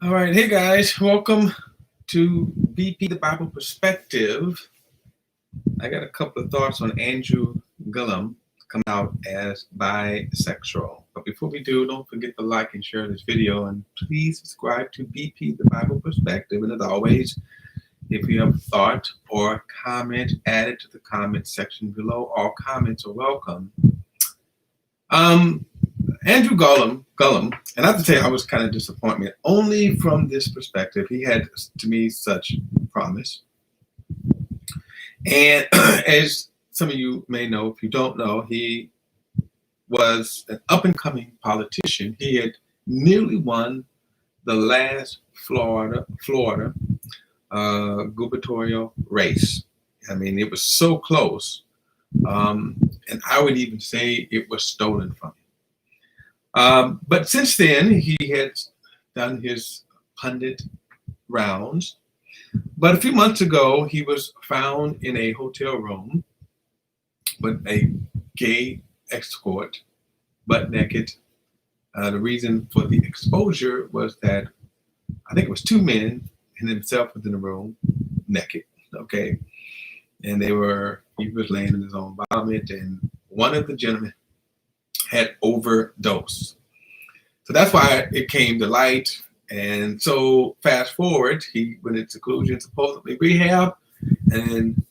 All right, hey guys, welcome to BP the Bible Perspective. I got a couple of thoughts on Andrew Gillum coming out as bisexual. But before we do, don't forget to like and share this video, and please subscribe to BP the Bible Perspective. And as always, if you have a thought or comment, add it to the comment section below. All comments are welcome. Um, Andrew Gillum, and I have to tell you, I was kind of disappointed. Only from this perspective, he had to me such promise. And as some of you may know, if you don't know, he was an up and coming politician. He had nearly won the last Florida gubernatorial race. I mean, it was so close, and I would even say it was stolen from him. But since then, he had done his pundit rounds. But a few months ago, he was found in a hotel room with a gay escort, butt naked. The reason for the exposure was that I think it was two men and himself was in the room, naked. Okay, and he was laying in his own vomit, and one of the gentlemen had overdosed. So that's why it came to light. And so fast forward, he went into seclusion, supposedly rehab, and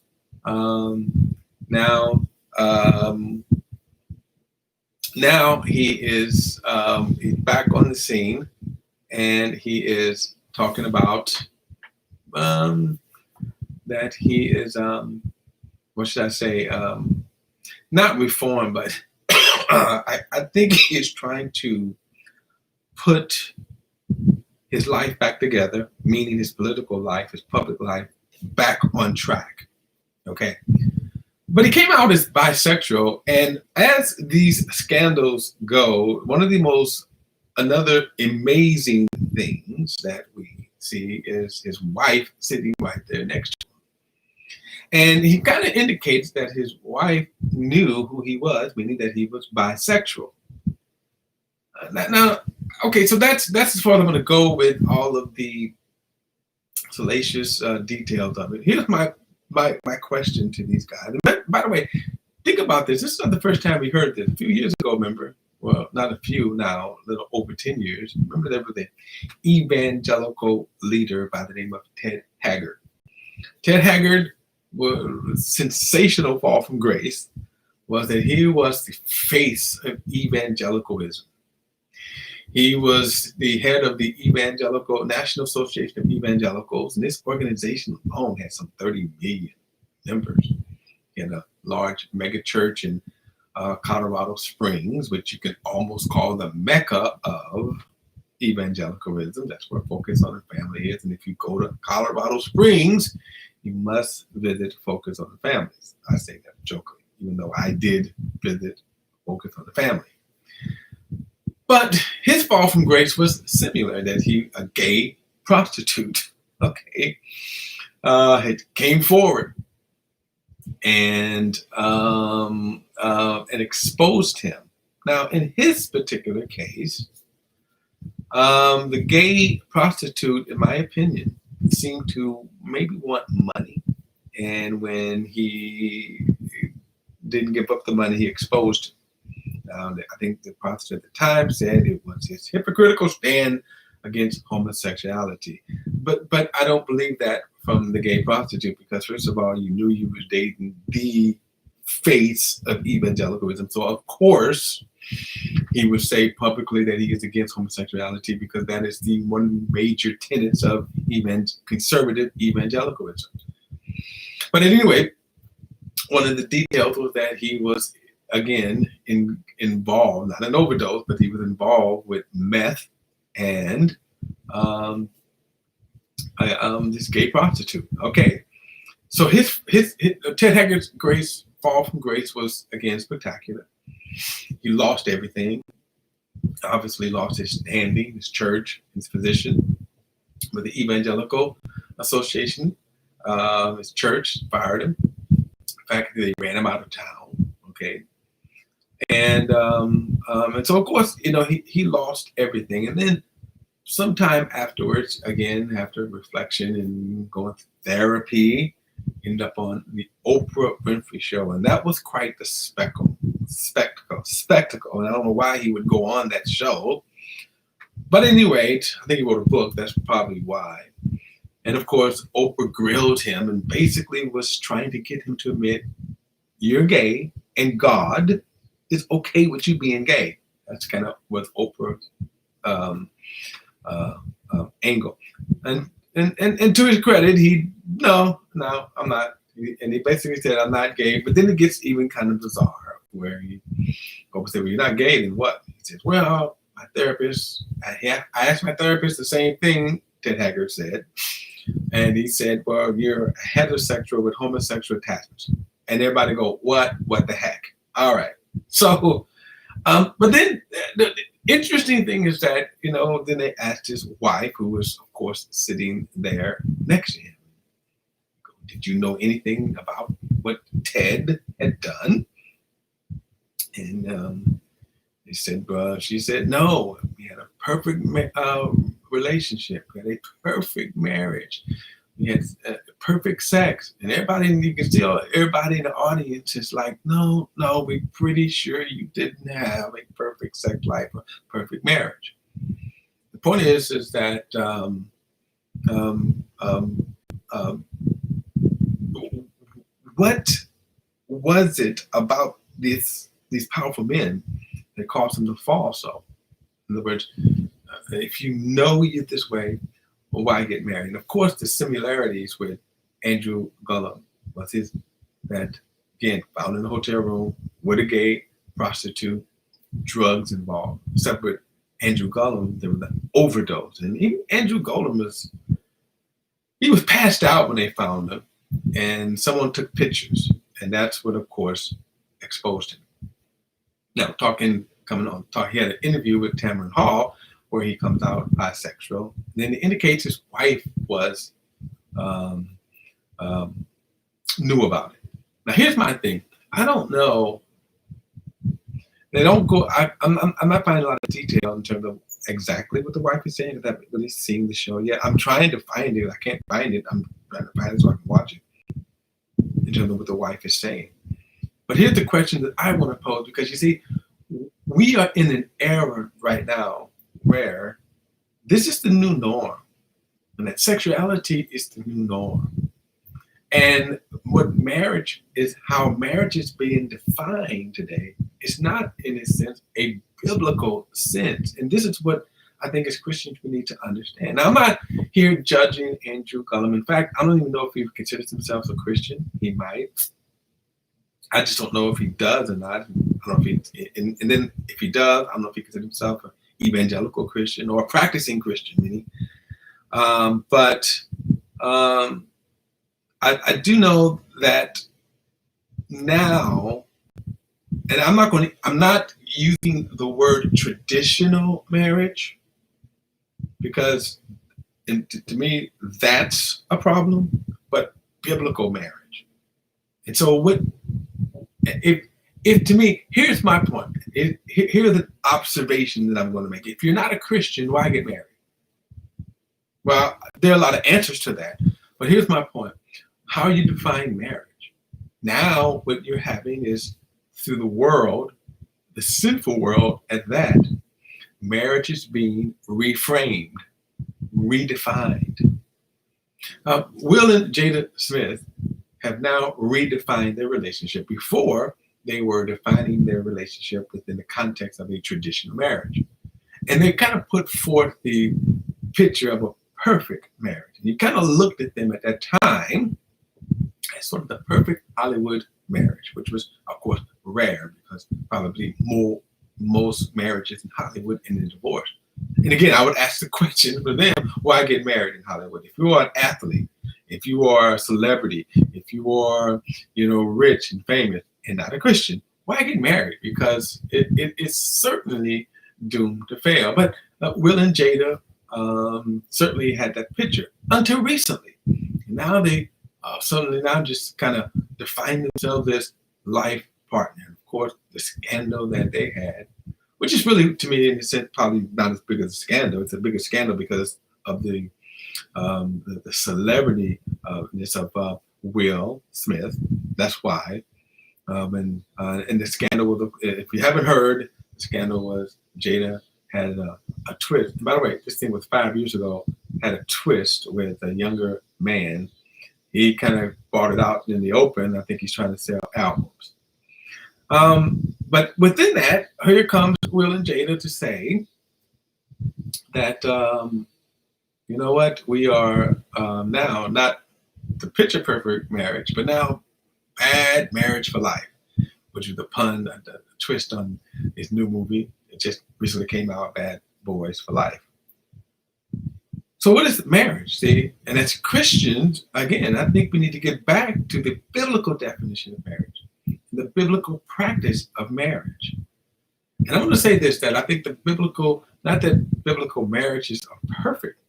now he is he's back on the scene, and he is talking about that he is what should I say, not reform, but I think he is trying to put his life back together, meaning his political life, his public life, back on track. Okay. But he came out as bisexual, and as these scandals go, another amazing things that we see is his wife sitting right there next to him. And he kind of indicates that his wife knew who he was, meaning that he was bisexual. Now, okay, so that's as far as I'm going to go with all of the salacious details of it. Here's my question to these guys. And by the way, think about this. This is not the first time we heard this. A few years ago, remember? Well, not a few now, a little over 10 years. Remember, there was an evangelical leader by the name of Ted Haggard. Ted Haggard was sensational fall from grace, was that he was the face of evangelicalism. He was the head of the National Association of Evangelicals, and this organization alone had some 30 million members. He had a large mega church in Colorado Springs, which you could almost call the Mecca of evangelicalism. That's where Focus on the Family is. And if you go to Colorado Springs, you must visit Focus on the Families. I say that jokingly, even though I did visit Focus on the Family. But his fall from grace was similar, that a gay prostitute, okay, had came forward and exposed him. Now, in his particular case, the gay prostitute, in my opinion, seemed to maybe want money. And when he didn't give up the money, he exposed him. I think the prostitute at the time said it was his hypocritical stand against homosexuality. But I don't believe that from the gay prostitute, because first of all, you knew you was dating the face of evangelicalism. So of course, he would say publicly that he is against homosexuality, because that is the one major tenets of conservative evangelicalism. But anyway, one of the details was that he was again involved, not an overdose, but he was involved with meth and this gay prostitute. Okay, so his Ted Haggard's fall from grace was again spectacular. He lost everything. Obviously, lost his standing, his church, his position with the Evangelical Association. His church fired him. In fact, they ran him out of town. Okay. And so of course, he lost everything. And then sometime afterwards, again, after reflection and going to therapy, ended up on the Oprah Winfrey Show. And that was quite the spectacle. And I don't know why he would go on that show. But anyway, I think he wrote a book. That's probably why. And of course, Oprah grilled him and basically was trying to get him to admit you're gay and God is okay with you being gay. That's kind of what Oprah's angle. And to his credit, no, I'm not. And he basically said, I'm not gay. But then it gets even kind of bizarre where Oprah said, well, you're not gay, then what? He says, well, my therapist, I asked my therapist the same thing Ted Haggard said. And he said, well, you're heterosexual with homosexual attachments. And everybody go, what? What the heck? All right. So, but then the interesting thing is that, then they asked his wife, who was, of course, sitting there next to him, did you know anything about what Ted had done? And she said, no, we had a perfect relationship. We had a perfect marriage. We had perfect sex. And everybody in the audience is like, no, we're pretty sure you didn't have a perfect sex life or perfect marriage. The point is that what was it about these powerful men that caused them to fall so? In other words, if you know you're this way, well, why get married? And of course, the similarities with Andrew Gillum was that, again, found in a hotel room with a gay prostitute, drugs involved. Except with Andrew Gillum, there was an overdose. And even Andrew Gillum was passed out when they found him. And someone took pictures. And that's what, of course, exposed him. Now, he had an interview with Tamron Hall where he comes out bisexual. And then it indicates his wife was knew about it. Now, here's my thing. I don't know. They don't go. I'm not finding a lot of detail in terms of exactly what the wife is saying. I haven't really seen the show yet. I'm trying to find it. I can't find it. I'm trying to find it so I can watch it in terms of what the wife is saying. But here's the question that I want to pose, because you see, we are in an era right now where this is the new norm, and that sexuality is the new norm. And what marriage is, how marriage is being defined today, is not, in a sense, a biblical sense. And this is what I think as Christians we need to understand. Now, I'm not here judging Andrew Gillum. In fact, I don't even know if he considers himself a Christian. He might. I just don't know if he does or not. I don't know if and then if he does, I don't know if he considers himself an evangelical Christian or a practicing Christian, meaning. But I do know that now, and I'm not using the word traditional marriage, because to me that's a problem, but biblical marriage. And so if to me, here's my point. Here's the observation that I'm going to make. If you're not a Christian, why get married? Well, there are a lot of answers to that, but here's my point. How you define marriage. Now, what you're having is, through the world, the sinful world at that, marriage is being reframed, redefined. Will and Jada Smith have now redefined their relationship. Before, they were defining their relationship within the context of a traditional marriage. And they kind of put forth the picture of a perfect marriage. And you kind of looked at them at that time as sort of the perfect Hollywood marriage, which was, of course, rare, because probably most marriages in Hollywood ended in divorce. And again, I would ask the question for them, why get married in Hollywood? If you are an athlete, if you are a celebrity, if you are, rich and famous and not a Christian, why get married? Because it is certainly doomed to fail. But Will and Jada certainly had that picture until recently. Now they suddenly now just kind of define themselves as life partner. Of course, the scandal that they had which is really, to me, in a sense, probably not as big as a scandal. It's a bigger scandal because of the celebrity of Will Smith. That's why. And the scandal was, if you haven't heard, the scandal was Jada had a twist. By the way, this thing was 5 years ago. Had a twist with a younger man. He kind of brought it out in the open. I think he's trying to sell albums. But within that, here comes Will and Jada to say that, you know what, we are now not the picture perfect marriage, but now bad marriage for life, which is the pun, the twist on his new movie. It just recently came out, Bad Boys for Life. So what is marriage? See, and as Christians, again, I think we need to get back to the biblical definition of marriage, the biblical practice of marriage. And I want to say this, that I think not that biblical marriages are perfect,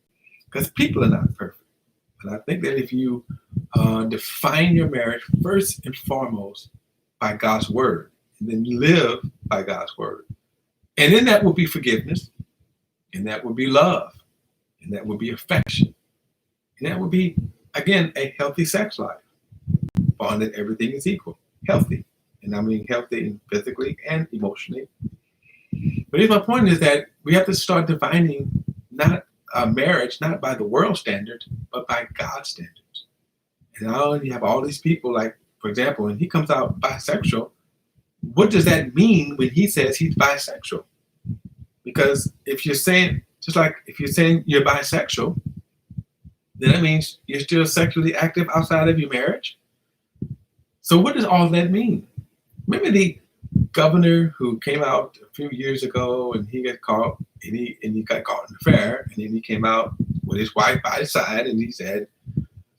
because people are not perfect. And I think that if you define your marriage first and foremost by God's word, and then live by God's word, and then that will be forgiveness, and that will be love, and that will be affection, and that will be, again, a healthy sex life, on that everything is equal, healthy. And I mean healthy physically and emotionally. But here's my point, is that we have to start defining not marriage, not by the world standards, but by God's standards. And now you have all these people, like, for example, when he comes out bisexual, what does that mean when he says he's bisexual? Because if you're saying, just like if you're saying you're bisexual, then that means you're still sexually active outside of your marriage. So what does all that mean? Remember the governor who came out a few years ago, and he got caught, and he got caught in an affair, and then he came out with his wife by his side, and he said,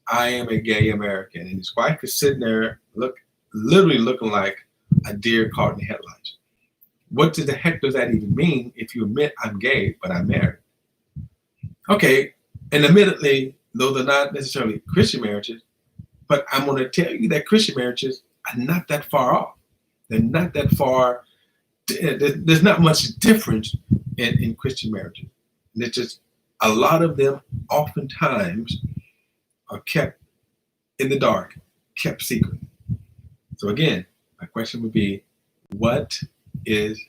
"I am a gay American." And his wife is sitting there, literally looking like a deer caught in the headlights. What the heck does that even mean if you admit I'm gay but I'm married? Okay, and admittedly, those are not necessarily Christian marriages, but I'm going to tell you that Christian marriages are not that far off. They're not that far. There's not much difference in Christian marriages. And it's just a lot of them oftentimes are kept in the dark, kept secret. So again, my question would be, what is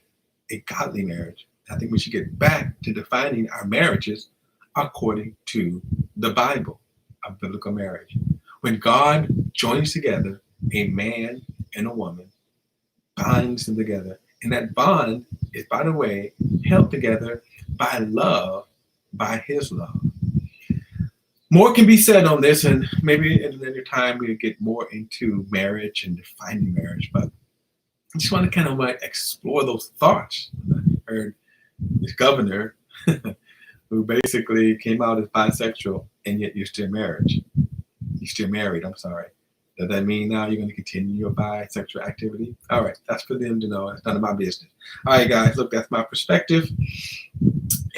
a godly marriage? I think we should get back to defining our marriages according to the Bible of biblical marriage. When God joins together a man and a woman, binds them together, and that bond is, by the way, held together by love, by his love. More can be said on this, and maybe at another time we'll get more into marriage and defining marriage, but I just want to kind of like explore those thoughts. I heard this governor who basically came out as bisexual, and yet you're still married. I'm sorry. Does that mean now you're going to continue your bisexual activity? All right, that's for them to know. It's none of my business. All right, guys, look, that's my perspective.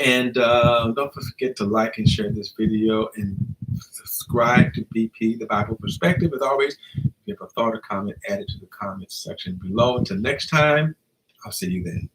And don't forget to like and share this video and subscribe to BP, the Bible Perspective. As always, if you have a thought or comment, add it to the comments section below. Until next time, I'll see you then.